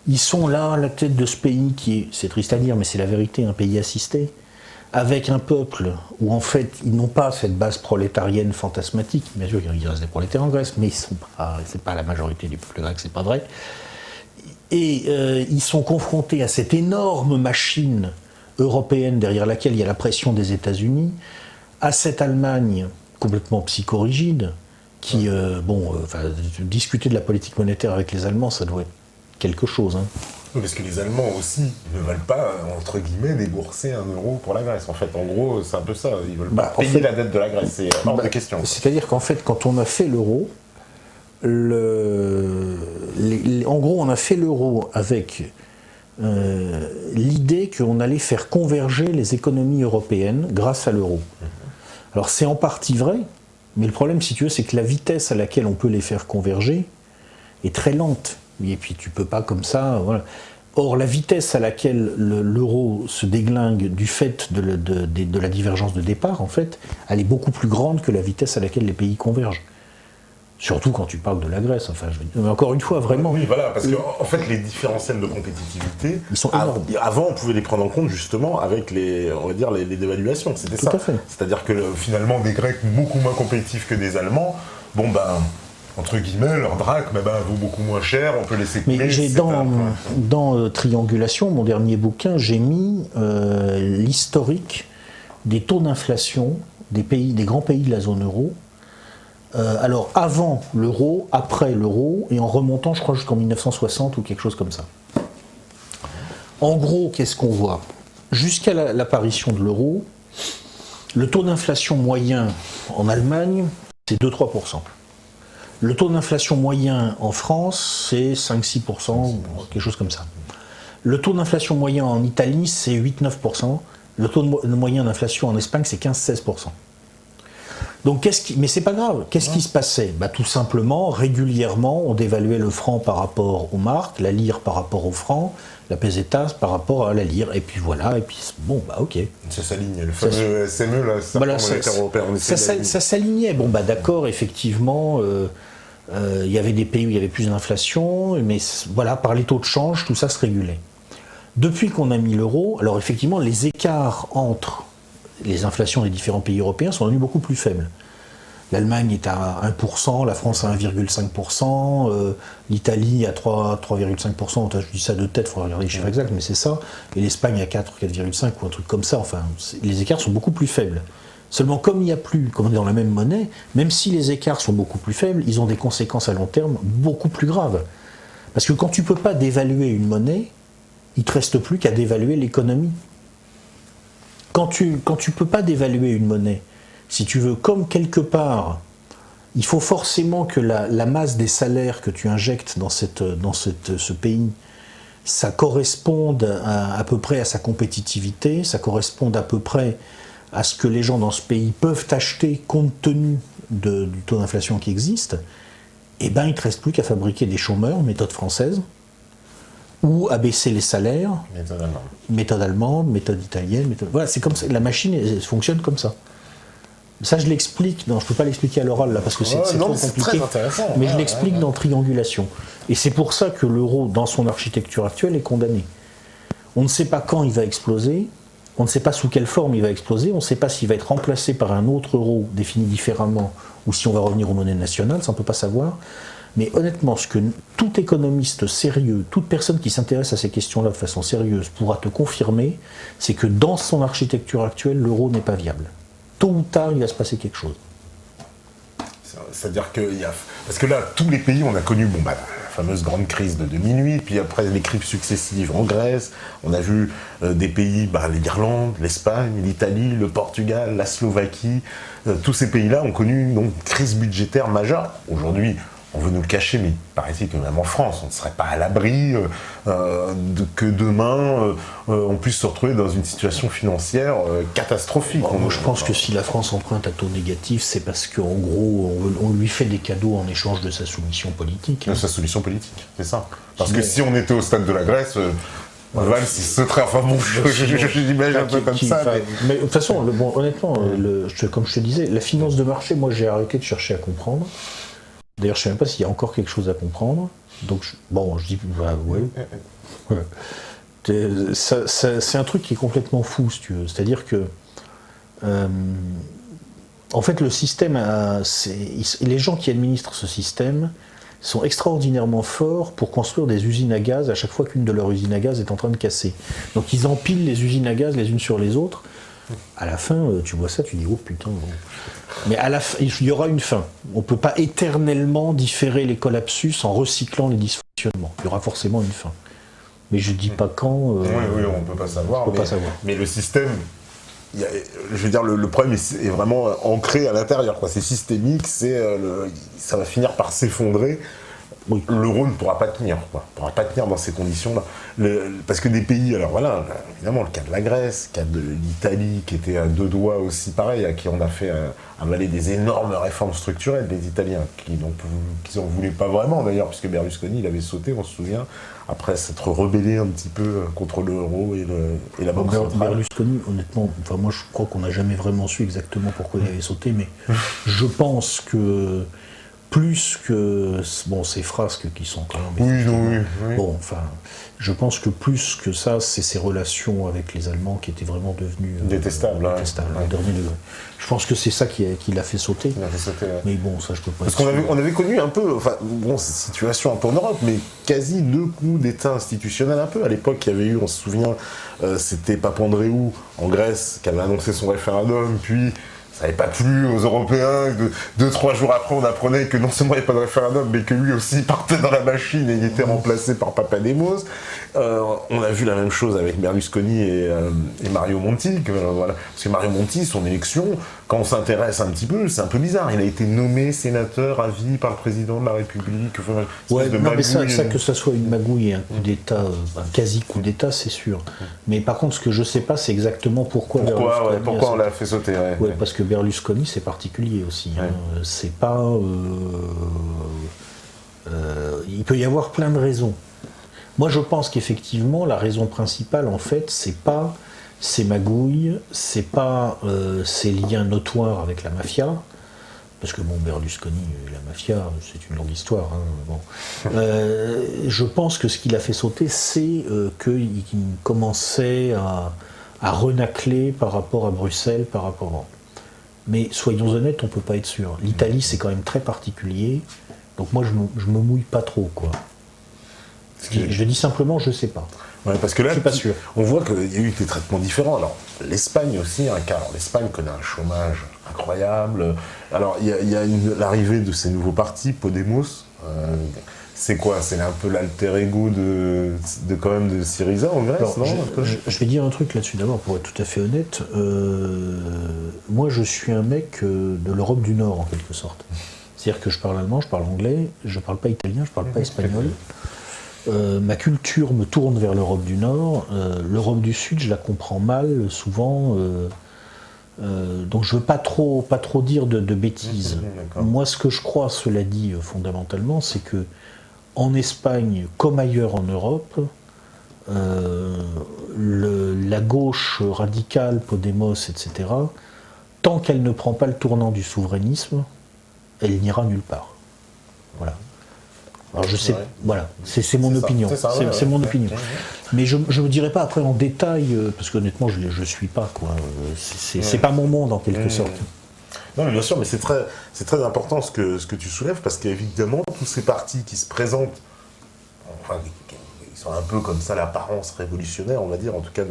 Ils sont là, à la tête de ce pays qui est, c'est triste à dire, mais c'est la vérité, un pays assisté, avec un peuple où en fait ils n'ont pas cette base prolétarienne fantasmatique. Bien sûr, il reste des prolétaires en Grèce, mais c'est pas la majorité du peuple grec, c'est pas vrai. Et ils sont confrontés à cette énorme machine européenne derrière laquelle il y a la pression des États-Unis, à cette Allemagne complètement psychorigide, qui, discuter de la politique monétaire avec les Allemands, ça doit être quelque chose. Hein. Oui, parce que les Allemands aussi ne veulent pas, entre guillemets, débourser 1 euro pour la Grèce. En fait, en gros, c'est un peu ça. Ils veulent pas payer la dette de la Grèce. C'est hors de question. C'est-à-dire qu'en fait, quand on a fait l'euro, en gros, on a fait l'euro avec l'idée qu'on allait faire converger les économies européennes grâce à l'euro. Alors, c'est en partie vrai, mais le problème, si tu veux, c'est que la vitesse à laquelle on peut les faire converger est très lente. Et puis tu peux pas comme ça, voilà. Or, la vitesse à laquelle l'euro se déglingue du fait de la divergence de départ, en fait, elle est beaucoup plus grande que la vitesse à laquelle les pays convergent. Surtout quand tu parles de la Grèce. Enfin, mais encore une fois, vraiment. Oui, voilà, parce qu'en fait, les différentiels de compétitivité, ils sont énormes. Avant, on pouvait les prendre en compte justement avec les dévaluations. C'était ça. Tout à fait. C'est-à-dire que finalement, des Grecs beaucoup moins compétitifs que des Allemands, entre guillemets, leur drachme vaut beaucoup moins cher, on peut laisser couler. Mais j'ai dans Triangulation, mon dernier bouquin, j'ai mis l'historique des taux d'inflation des grands pays de la zone euro. Alors avant l'euro, après l'euro, et en remontant, je crois, jusqu'en 1960 ou quelque chose comme ça. En gros, qu'est-ce qu'on voit? Jusqu'à l'apparition de l'euro, Le taux d'inflation moyen en Allemagne, c'est 2-3%. Le taux d'inflation moyen en France, c'est 5-6%, quelque chose comme ça. Le taux d'inflation moyen en Italie, c'est 8-9%. Le taux moyen d'inflation en Espagne, c'est 15-16%. Donc, mais c'est pas grave. Qu'est-ce qui se passait? Tout simplement, régulièrement, on dévaluait le franc par rapport au mark, la lire par rapport au franc, la peseta par rapport à la lire. Et puis voilà, et puis bon, ok. Ça s'alignait. Le fameux SME, là, ça s'alignait. Bon, d'accord, effectivement, il y avait des pays où il y avait plus d'inflation, mais voilà, par les taux de change, tout ça se régulait. Depuis qu'on a mis l'euro, alors effectivement, les écarts entre les inflations des différents pays européens sont devenues beaucoup plus faibles. L'Allemagne est à 1%, la France à 1,5%, l'Italie à 3,5%, je dis ça de tête, il faudra regarder les chiffres exacts, mais c'est ça, et l'Espagne à 4,5 ou un truc comme ça, enfin, les écarts sont beaucoup plus faibles. Seulement, comme il n'y a plus, comme on est dans la même monnaie, même si les écarts sont beaucoup plus faibles, ils ont des conséquences à long terme beaucoup plus graves. Parce que quand tu ne peux pas dévaluer une monnaie, il ne te reste plus qu'à dévaluer l'économie. Quand tu ne peux pas dévaluer une monnaie, si tu veux, comme quelque part, il faut forcément que la masse des salaires que tu injectes dans ce pays, ça corresponde à peu près à sa compétitivité, ça corresponde à peu près à ce que les gens dans ce pays peuvent acheter compte tenu du taux d'inflation qui existe, il ne te reste plus qu'à fabriquer des chômeurs, méthode française, ou à baisser les salaires, méthode allemande, méthode italienne, voilà, c'est comme ça, la machine elle fonctionne comme ça. Ça je l'explique, non je ne peux pas l'expliquer à l'oral là parce que c'est trop compliqué, mais je l'explique dans Triangulation. Et c'est pour ça que l'euro dans son architecture actuelle est condamné. On ne sait pas quand il va exploser, on ne sait pas sous quelle forme il va exploser, on ne sait pas s'il va être remplacé par un autre euro défini différemment ou si on va revenir aux monnaies nationales, ça on ne peut pas savoir. Mais honnêtement, ce que tout économiste sérieux, toute personne qui s'intéresse à ces questions-là de façon sérieuse pourra te confirmer, c'est que dans son architecture actuelle, l'euro n'est pas viable. Tôt ou tard, il va se passer quelque chose. C'est-à-dire que parce que là, tous les pays, on a connu la fameuse grande crise de 2008, puis après les crises successives en Grèce, on a vu des pays, l'Irlande, l'Espagne, l'Italie, le Portugal, la Slovaquie, tous ces pays-là ont connu une crise budgétaire majeure. Aujourd'hui, on veut nous le cacher, mais il paraît-il que même en France, on ne serait pas à l'abri que demain, on puisse se retrouver dans une situation financière catastrophique. Moi, je pense que si la France emprunte à taux négatif, c'est parce qu'en gros, on lui fait des cadeaux en échange de sa soumission politique. De sa soumission politique, c'est ça. Parce que si on était au stade de la Grèce... Valls, il sauterait, enfin bon, j'imagine un peu comme ça. Mais de toute façon, honnêtement, comme je te disais, la finance de marché, moi j'ai arrêté de chercher à comprendre. D'ailleurs, je ne sais même pas s'il y a encore quelque chose à comprendre. Donc, je dis, ouais. C'est un truc qui est complètement fou, si tu veux. C'est-à-dire que, en fait, le système, les gens qui administrent ce système sont extraordinairement forts pour construire des usines à gaz à chaque fois qu'une de leurs usines à gaz est en train de casser. Donc, ils empilent les usines à gaz les unes sur les autres. À la fin, tu vois ça, tu dis, oh putain, bon. Mais à la fin, il y aura une fin. On ne peut pas éternellement différer les collapsus en recyclant les dysfonctionnements. Il y aura forcément une fin. Mais je ne dis pas quand... Oui, on ne peut pas savoir. Mais le système, je veux dire, le problème est vraiment ancré à l'intérieur. C'est systémique, ça va finir par s'effondrer. Oui. L'euro ne pourra pas tenir, ne pourra pas tenir dans ces conditions-là. Parce que des pays, alors voilà, évidemment, le cas de la Grèce, le cas de l'Italie, qui était à deux doigts aussi pareil, à qui on a fait avaler des énormes réformes structurelles, des Italiens, qui n'en voulaient pas vraiment d'ailleurs, puisque Berlusconi, il avait sauté, on se souvient, après s'être rebellé un petit peu contre l'euro et la Banque centrale. Berlusconi, honnêtement, moi je crois qu'on n'a jamais vraiment su exactement pourquoi il avait sauté, mais je pense que plus que ces frasques qui sont quand même... Oui. Je pense que plus que ça, c'est ses relations avec les Allemands qui étaient vraiment devenues détestables. Au dernier degré. Je pense que c'est ça qui l'a fait sauter. Il a fait sauter, ouais. Mais bon, ça je peux pas... Parce qu'on avait connu un peu, cette situation un peu en Europe, mais quasi deux coups d'État institutionnel un peu. À l'époque, il y avait eu, on se souvient, c'était Papandréou en Grèce qui avait annoncé son référendum, puis ça n'avait pas plu aux Européens. 2-3 jours après, on apprenait que non seulement il n'y avait pas de référendum, mais que lui aussi partait dans la machine et il était remplacé par Papademos. On a vu la même chose avec Berlusconi et Mario Monti. Voilà. Parce que Mario Monti, son élection, quand on s'intéresse un petit peu, c'est un peu bizarre. Il a été nommé sénateur à vie par le président de la République. Ouais, non, mais ça, que ça soit une magouille et un coup d'État, un quasi coup d'État, c'est sûr. Mais par contre, ce que je ne sais pas, c'est exactement pourquoi on l'a fait sauter. Ouais, parce que Berlusconi, c'est particulier aussi. Hein. C'est pas. Il peut y avoir plein de raisons. Moi, je pense qu'effectivement, la raison principale, en fait, c'est pas ces magouilles, c'est pas ces liens notoires avec la mafia. Parce que bon, Berlusconi et la mafia, c'est une longue histoire. Hein, bon. Je pense que ce qui l'a fait sauter, c'est qu'il commençait à renacler par rapport à Bruxelles, par rapport à... Mais soyons honnêtes, on ne peut pas être sûr. L'Italie, c'est quand même très particulier. Donc moi, je me mouille pas trop, quoi. Je dis simplement, je sais pas. Ouais, parce que là, je suis pas sûr. On voit qu'il y a eu des traitements différents. Alors, l'Espagne aussi, alors l'Espagne connaît un chômage incroyable. Alors, il y a l'arrivée de ces nouveaux partis, Podemos. C'est quoi? C'est un peu l'alter ego quand même de Syriza en Grèce, alors, non? Je vais dire un truc là-dessus d'abord, pour être tout à fait honnête. Moi, je suis un mec de l'Europe du Nord, en quelque sorte. C'est-à-dire que je parle allemand, je parle anglais, je parle pas italien, je parle pas espagnol. Ma culture me tourne vers l'Europe du Nord. L'Europe du Sud, je la comprends mal, souvent. Donc je veux pas trop dire de bêtises. Moi, ce que je crois, cela dit, fondamentalement, c'est que en Espagne, comme ailleurs en Europe, la gauche radicale, Podemos, etc., tant qu'elle ne prend pas le tournant du souverainisme, elle n'ira nulle part. Voilà. Alors je sais, voilà, c'est mon opinion. C'est mon opinion. Mais je ne dirais pas après en détail, parce qu'honnêtement, je ne suis pas, quoi. C'est pas mon monde, en quelque sorte. Non, mais bien sûr, mais c'est très important ce que tu soulèves, parce qu'évidemment, tous ces partis qui se présentent, enfin, ils sont un peu comme ça, l'apparence révolutionnaire, on va dire, en tout cas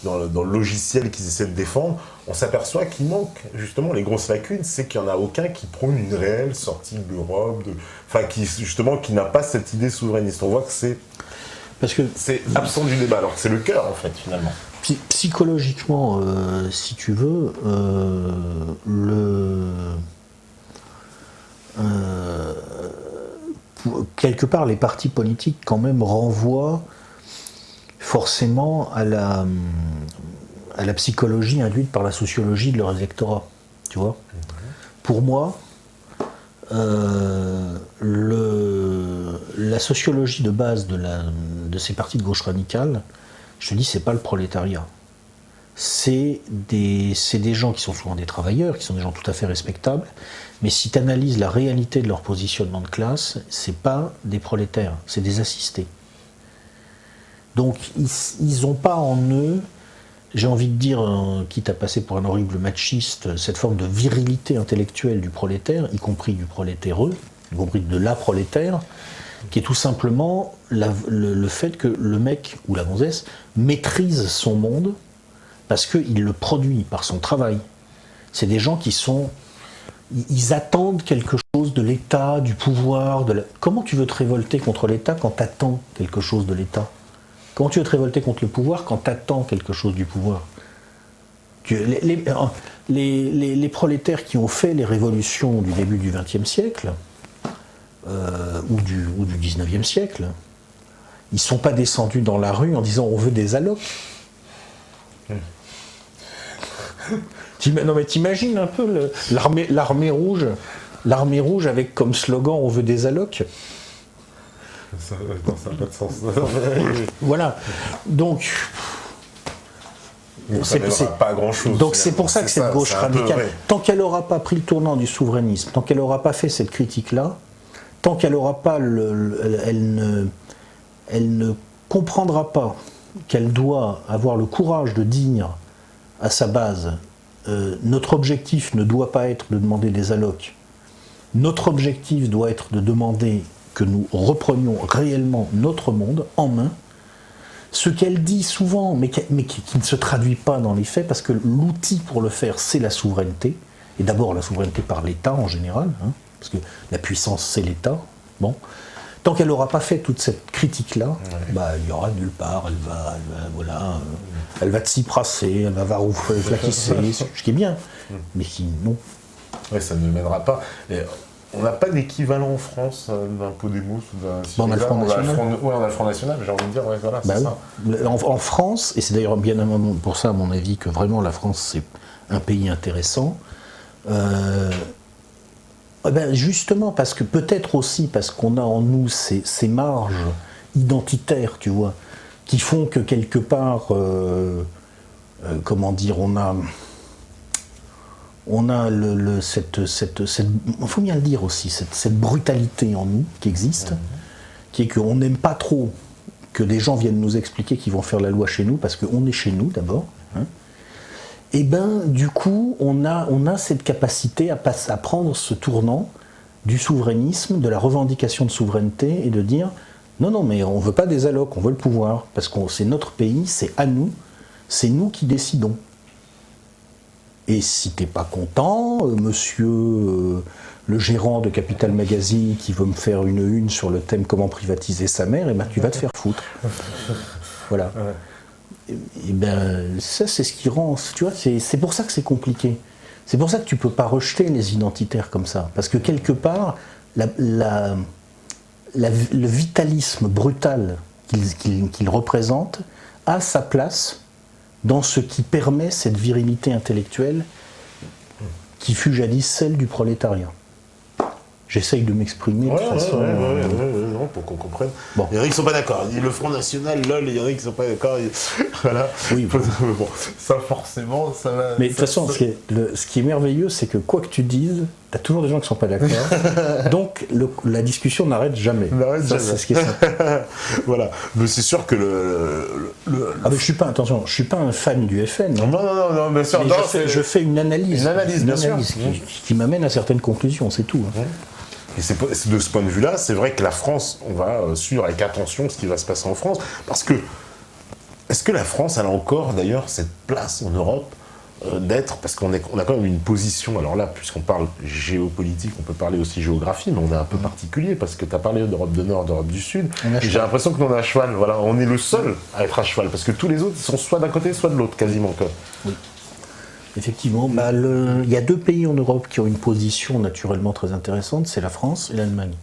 dans le logiciel qu'ils essaient de défendre, on s'aperçoit qu'il manque justement les grosses lacunes, c'est qu'il n'y en a aucun qui prône une réelle sortie de l'Europe, qui n'a pas cette idée souverainiste. On voit que c'est absent du débat, alors que c'est le cœur en fait finalement. Psychologiquement, si tu veux, quelque part les partis politiques quand même renvoient forcément à la psychologie induite par la sociologie de leur électorat, tu vois. Pour moi, la sociologie de base de ces partis de gauche radicale, je te dis, c'est pas le prolétariat. C'est des gens qui sont souvent des travailleurs, qui sont des gens tout à fait respectables, mais si tu analyses la réalité de leur positionnement de classe, c'est pas des prolétaires, c'est des assistés. Donc ils n'ont pas en eux, j'ai envie de dire, quitte à passer pour un horrible machiste, cette forme de virilité intellectuelle du prolétaire, y compris du prolétaireux, y compris de la prolétaire, qui est tout simplement le fait que le mec ou la gonzesse maîtrise son monde parce qu'il le produit par son travail. C'est des gens qui sont... Ils attendent quelque chose de l'État, du pouvoir, Comment tu veux te révolter contre l'État quand tu attends quelque chose de l'État ? Comment tu veux te révolter contre le pouvoir quand tu attends quelque chose du pouvoir ? Les prolétaires qui ont fait les révolutions du début du XXe siècle, ou du XIXe siècle, ils ne sont pas descendus dans la rue en disant on veut des allocs. Non mais t'imagines un peu l'armée rouge avec comme slogan on veut des allocs. Ça n'a pas de sens. Voilà. Donc c'est pas grand-chose. Donc c'est pour ça que cette gauche radicale, tant qu'elle n'aura pas pris le tournant du souverainisme, tant qu'elle n'aura pas fait cette critique-là, tant qu'elle n'aura pas elle ne comprendra pas qu'elle doit avoir le courage de dire à sa base notre objectif ne doit pas être de demander des allocs, notre objectif doit être de demander que nous reprenions réellement notre monde en main. ce qu'elle dit souvent, mais qui ne se traduit pas dans les faits, parce que l'outil pour le faire, c'est la souveraineté, et d'abord la souveraineté par l'État en général, hein, parce que la puissance, c'est l'État. Bon. Tant qu'elle n'aura pas fait toute cette critique-là, il n'y aura nulle part, elle va tsiprasser, elle va varouflaquisser, ce qui est bien, mais qui, non. Oui, ça ne mènera pas. Et on n'a pas d'équivalent en France d'un Podemos ou d'un... On a le Front National. Oui, on a le Front National, j'ai envie de dire, voilà, c'est ça. En France, et c'est d'ailleurs bien pour ça, à mon avis, que vraiment la France, c'est un pays intéressant, justement, parce que peut-être aussi parce qu'on a en nous ces marges identitaires, tu vois, qui font que quelque part, comment dire, on a il faut bien le dire aussi, cette brutalité en nous qui existe, qui est qu'on n'aime pas trop que des gens viennent nous expliquer qu'ils vont faire la loi chez nous, parce qu'on est chez nous d'abord. Hein. Et du coup, on a cette capacité à prendre ce tournant du souverainisme, de la revendication de souveraineté, et de dire non, mais on ne veut pas des allocs, on veut le pouvoir, parce que c'est notre pays, c'est à nous, c'est nous qui décidons. Et si t'es pas content, monsieur le gérant de Capital Magazine qui veut me faire une sur le thème comment privatiser sa mère, tu vas te faire foutre. Voilà. Et ça, c'est ce qui rend, tu vois, c'est pour ça que c'est compliqué. C'est pour ça que tu peux pas rejeter les identitaires comme ça, parce que quelque part, le vitalisme brutal qu'il représente a sa place dans ce qui permet cette virilité intellectuelle qui fut jadis celle du prolétariat. J'essaye de m'exprimer de façon... non, pour qu'on comprenne. Bon. Il y en a qui ne sont pas d'accord. Il dit le Front National, lol, il y en a qui ne sont pas d'accord. Voilà. Oui, bon, ça forcément, ça va... Mais de toute façon, ce qui est merveilleux, c'est que quoi que tu dises, tu as toujours des gens qui ne sont pas d'accord. Donc, la discussion n'arrête jamais. C'est ce qui est simple. Voilà. Mais c'est sûr que mais je suis pas un fan du FN. Non, bien sûr. Je fais une analyse. Bien sûr. Qui m'amène à certaines conclusions, c'est tout. Hein. Et c'est de ce point de vue-là, c'est vrai que la France, on va suivre avec attention ce qui va se passer en France, parce que, est-ce que la France, elle a encore d'ailleurs cette place en Europe d'être, parce qu'on a quand même une position, alors là, puisqu'on parle géopolitique, on peut parler aussi géographie, mais on est un peu particulier, parce que tu as parlé d'Europe du Nord, d'Europe du Sud, et j'ai l'impression que nous on est à cheval, voilà, on est le seul à être à cheval, parce que tous les autres sont soit d'un côté, soit de l'autre, quasiment. Oui. Effectivement, il y a deux pays en Europe qui ont une position naturellement très intéressante, c'est la France et l'Allemagne.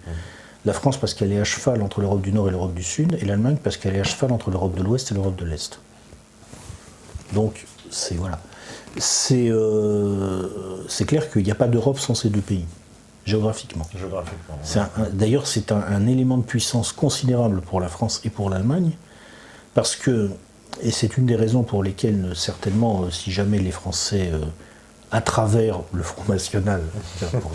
La France parce qu'elle est à cheval entre l'Europe du Nord et l'Europe du Sud, et l'Allemagne parce qu'elle est à cheval entre l'Europe de l'Ouest et l'Europe de l'Est. Donc, c'est clair qu'il n'y a pas d'Europe sans ces deux pays, géographiquement. D'ailleurs, c'est un élément de puissance considérable pour la France et pour l'Allemagne, parce que, et c'est une des raisons pour lesquelles, certainement, si jamais les Français, à travers le Front National,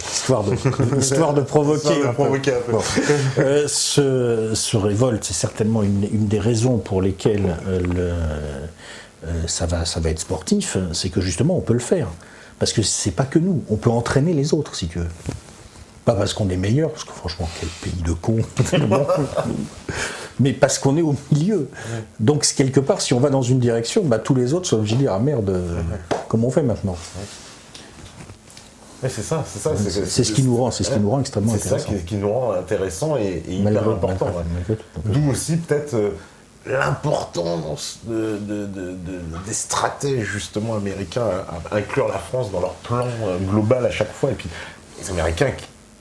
histoire de provoquer un peu, se révoltent, c'est certainement une des raisons pour lesquelles ça va être sportif, c'est que justement on peut le faire. Parce que c'est pas que nous, on peut entraîner les autres si tu veux. Pas parce qu'on est meilleur, parce que franchement, quel pays de cons. Mais parce qu'on est au milieu. Donc quelque part, si on va dans une direction, tous les autres sont obligés de dire ah merde, comment on fait maintenant? Oui, c'est ça. C'est ce qui nous rend extrêmement intéressant. C'est ça qui nous rend intéressant et hyper important. D'où aussi peut-être l'importance des stratèges justement américains à inclure la France dans leur plan global à chaque fois. Et puis les Américains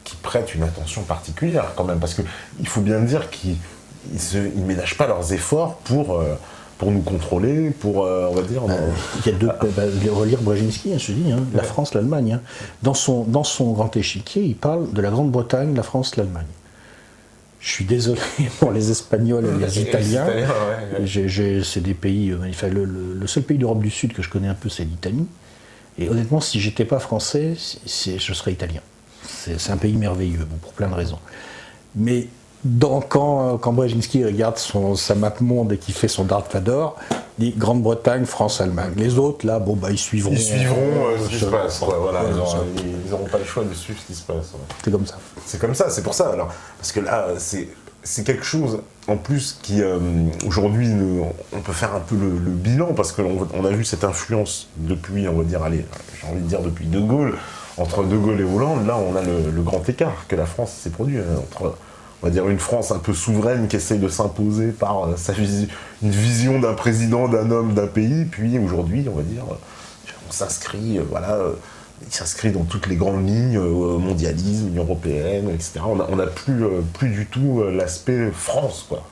qui prêtent une attention particulière quand même, parce qu'il faut bien dire qu'ils ne ménagent pas leurs efforts pour nous contrôler, pour, on va dire... Il y a deux... relire Brzezinski, je te dis, la France, l'Allemagne. Dans son grand échiquier, il parle de la Grande-Bretagne, la France, l'Allemagne. Je suis désolé pour les Espagnols et les Italiens. C'est des pays... le seul pays d'Europe du Sud que je connais un peu, c'est l'Italie. Et honnêtement, si j'étais pas français, je serais italien. C'est un pays merveilleux, pour plein de raisons. Mais quand Brzezinski regarde sa map monde et qu'il fait son Dark Vador, il dit Grande-Bretagne, France, Allemagne. Les autres, là, ils suivront. Ils suivront ce qui se passe. Ils n'auront pas le choix de suivre ce qui se passe. C'est comme ça. C'est comme ça, c'est pour ça. Alors, parce que là, c'est c'est quelque chose, en plus, qui, aujourd'hui, on peut faire un peu le bilan, parce qu'on a vu cette influence depuis, on va dire, allez, j'ai envie de dire depuis De Gaulle, entre De Gaulle et Hollande, là, on a le grand écart que la France s'est produit, entre, on va dire, une France un peu souveraine qui essaye de s'imposer par une vision d'un président, d'un homme, d'un pays, puis aujourd'hui, on va dire, on s'inscrit, il s'inscrit dans toutes les grandes lignes, mondialisme, Union européenne, etc. On n'a plus du tout l'aspect France, quoi.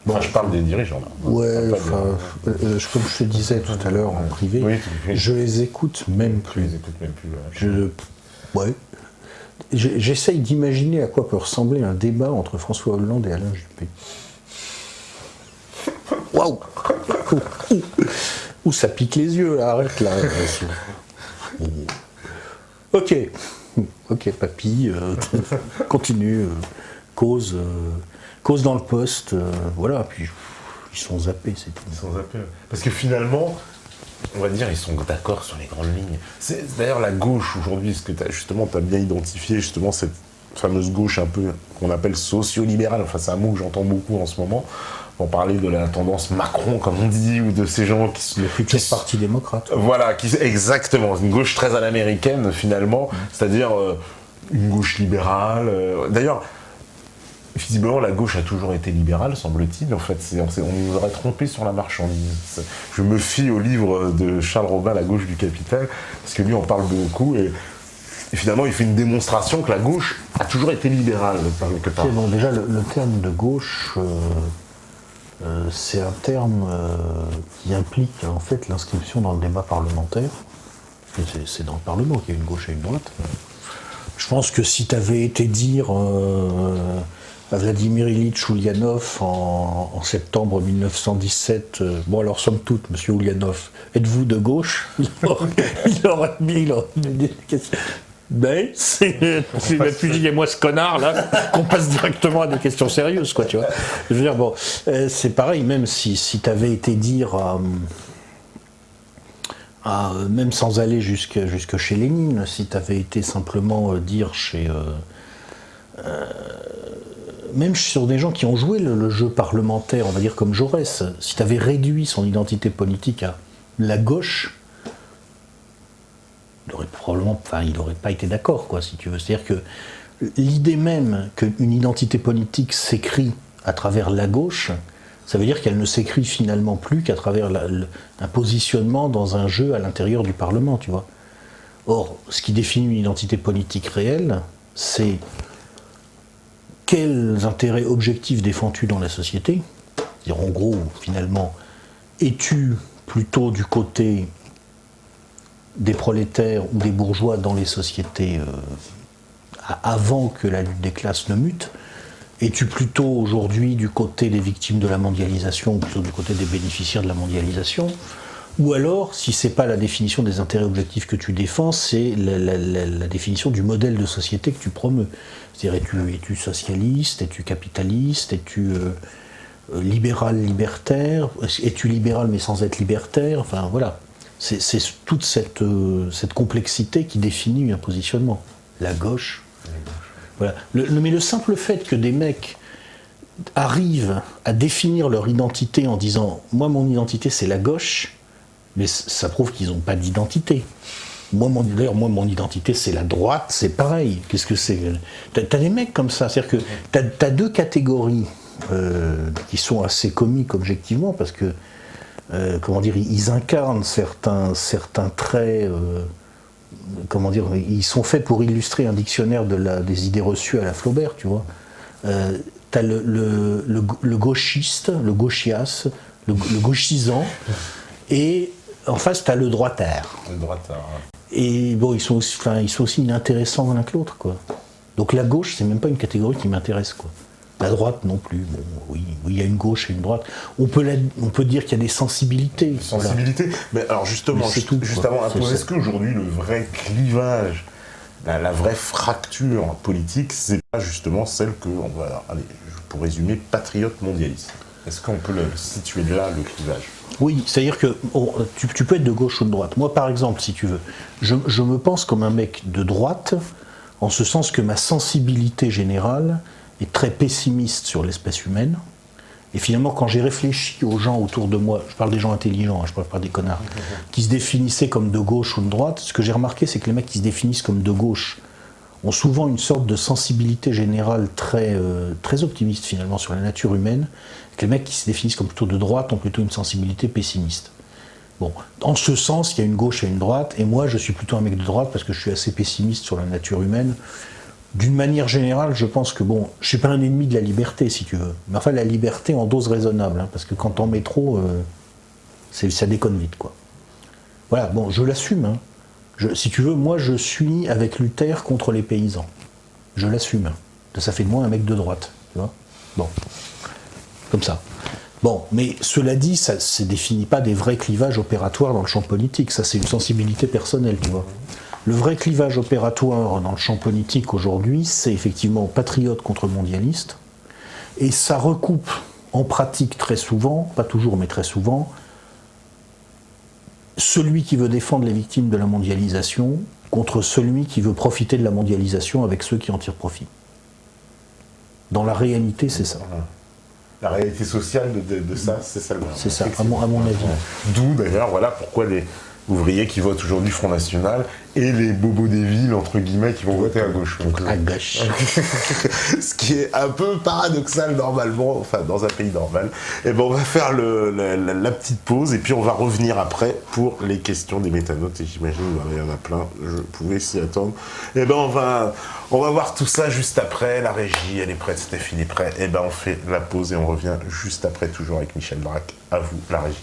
Bon, je parle des dirigeants, là. Ouais, comme je te disais tout à l'heure en privé, oui, je les écoute même plus. Je les écoute même plus. Ouais. J'essaye d'imaginer à quoi peut ressembler un débat entre François Hollande et Alain Juppé. Waouh! Ouh, ça pique les yeux, là, arrête là. Ok, papy, continue, cause dans le poste, voilà, puis ils sont zappés, c'est tout. Ils sont zappés. Parce que finalement, on va dire, ils sont d'accord sur les grandes lignes. C'est d'ailleurs la gauche aujourd'hui, ce que tu as bien identifié, justement, cette fameuse gauche un peu qu'on appelle socio-libérale, enfin c'est un mot que j'entends beaucoup en ce moment, pour parler de la tendance Macron, comme on dit, ou de ces gens qui sont... Le futur parti démocrate. Voilà, exactement, une gauche très à l'américaine, finalement, c'est-à-dire une gauche libérale. D'ailleurs, visiblement, la gauche a toujours été libérale, semble-t-il. En fait, on nous aurait trompé sur la marchandise. Je me fie au livre de Charles Robin, La gauche du capital, parce que lui, on parle beaucoup, et finalement, il fait une démonstration que la gauche a toujours été libérale, quelque part. Bon, déjà, le terme de gauche, c'est un terme qui implique, en fait, l'inscription dans le débat parlementaire. C'est dans le Parlement qu'il y a une gauche et une droite. Je pense que si tu avais été dire à Vladimir Ilitch Ulyanov en septembre 1917, bon alors somme toute, monsieur Ulyanov, êtes-vous de gauche? Il aurait dit ben, il m'a pu dire, moi ce connard là, qu'on passe directement à des questions sérieuses, quoi, tu vois. Je veux dire, bon, c'est pareil, même si tu avais été dire même sans aller jusque chez Lénine, si tu avais été simplement dire chez... même sur des gens qui ont joué le jeu parlementaire, on va dire comme Jaurès, si tu avais réduit son identité politique à la gauche, il n'aurait pas été d'accord, quoi, si tu veux. C'est-à-dire que l'idée même qu'une identité politique s'écrit à travers la gauche, ça veut dire qu'elle ne s'écrit finalement plus qu'à travers un positionnement dans un jeu à l'intérieur du Parlement, tu vois. Or, ce qui définit une identité politique réelle, c'est quels intérêts objectifs défends-tu dans la société. C'est-à-dire, en gros, finalement, es-tu plutôt du côté des prolétaires ou des bourgeois dans les sociétés avant que la lutte des classes ne mute? Es-tu plutôt aujourd'hui du côté des victimes de la mondialisation ou plutôt du côté des bénéficiaires de la mondialisation? Ou alors, si c'est pas la définition des intérêts objectifs que tu défends, c'est la définition du modèle de société que tu promeus. C'est-à-dire, es-tu socialiste, es-tu capitaliste, es-tu libéral, libertaire, es-tu libéral mais sans être libertaire? Enfin, voilà. C'est toute cette complexité qui définit un positionnement. La gauche. Voilà. Mais le simple fait que des mecs arrivent à définir leur identité en disant « moi, mon identité, c'est la gauche », mais ça prouve qu'ils n'ont pas d'identité. D'ailleurs, moi, mon identité, c'est la droite, c'est pareil. Qu'est-ce que c'est? T'as des mecs comme ça. C'est-à-dire que t'as deux catégories qui sont assez comiques objectivement, parce que comment dire, ils incarnent certains traits, comment dire, ils sont faits pour illustrer un dictionnaire des idées reçues à la Flaubert, tu vois. T'as le gauchiste, le gauchias, le gauchisant, et en face t'as le droitard. Le droitard, ouais. Et bon, ils sont aussi inintéressants l'un que l'autre, quoi. Donc la gauche, c'est même pas une catégorie qui m'intéresse, quoi. La droite non plus. Bon, oui, il y a une gauche et une droite. On peut dire qu'il y a des sensibilités. Des sensibilités. Voilà. Mais alors justement, juste avant, est-ce qu'aujourd'hui le vrai clivage, la vraie fracture politique, c'est pas justement celle que on va, pour résumer, patriote mondialiste? Est-ce qu'on peut le situer là, le clivage? Oui, c'est-à-dire que tu peux être de gauche ou de droite. Moi, par exemple, si tu veux, je me pense comme un mec de droite en ce sens que ma sensibilité générale est très pessimiste sur l'espèce humaine. Et finalement, quand j'ai réfléchi aux gens autour de moi, je parle des gens intelligents, je ne parle pas des connards, qui se définissaient comme de gauche ou de droite, ce que j'ai remarqué, c'est que les mecs qui se définissent comme de gauche ont souvent une sorte de sensibilité générale très, très optimiste finalement sur la nature humaine, et que les mecs qui se définissent comme plutôt de droite ont plutôt une sensibilité pessimiste. Bon, en ce sens, il y a une gauche et une droite, et moi je suis plutôt un mec de droite parce que je suis assez pessimiste sur la nature humaine. D'une manière générale, je pense que, bon, je ne suis pas un ennemi de la liberté, si tu veux. Mais enfin, la liberté en dose raisonnable, hein, parce que quand t'en mets trop, ça déconne vite, quoi. Voilà, bon, je l'assume. Hein. Si tu veux, moi, je suis avec Luther contre les paysans. Je l'assume. Ça fait de moi un mec de droite, tu vois. Bon, comme ça. Bon, mais cela dit, ça ne définit pas des vrais clivages opératoires dans le champ politique. Ça, c'est une sensibilité personnelle, tu vois. Le vrai clivage opératoire dans le champ politique aujourd'hui, c'est effectivement patriote contre mondialiste, et ça recoupe en pratique très souvent, pas toujours mais très souvent, celui qui veut défendre les victimes de la mondialisation contre celui qui veut profiter de la mondialisation avec ceux qui en tirent profit. Dans la réalité, c'est ça. La réalité sociale de ça, c'est ça. C'est ça, à mon avis. D'où d'ailleurs, voilà pourquoi les ouvriers qui votent aujourd'hui Front National et les bobos des villes, entre guillemets, qui vont voter à gauche. Donc, à gauche. Ce qui est un peu paradoxal normalement, enfin dans un pays normal. Et ben on va faire la petite pause et puis on va revenir après pour les questions des métanotes. Et j'imagine il y en a plein, je pouvais s'y attendre. Et ben on va voir tout ça juste après. La régie, elle est prête, Stéphine est prête. Et ben on fait la pause et on revient juste après, toujours avec Michel Drac. À vous, la régie.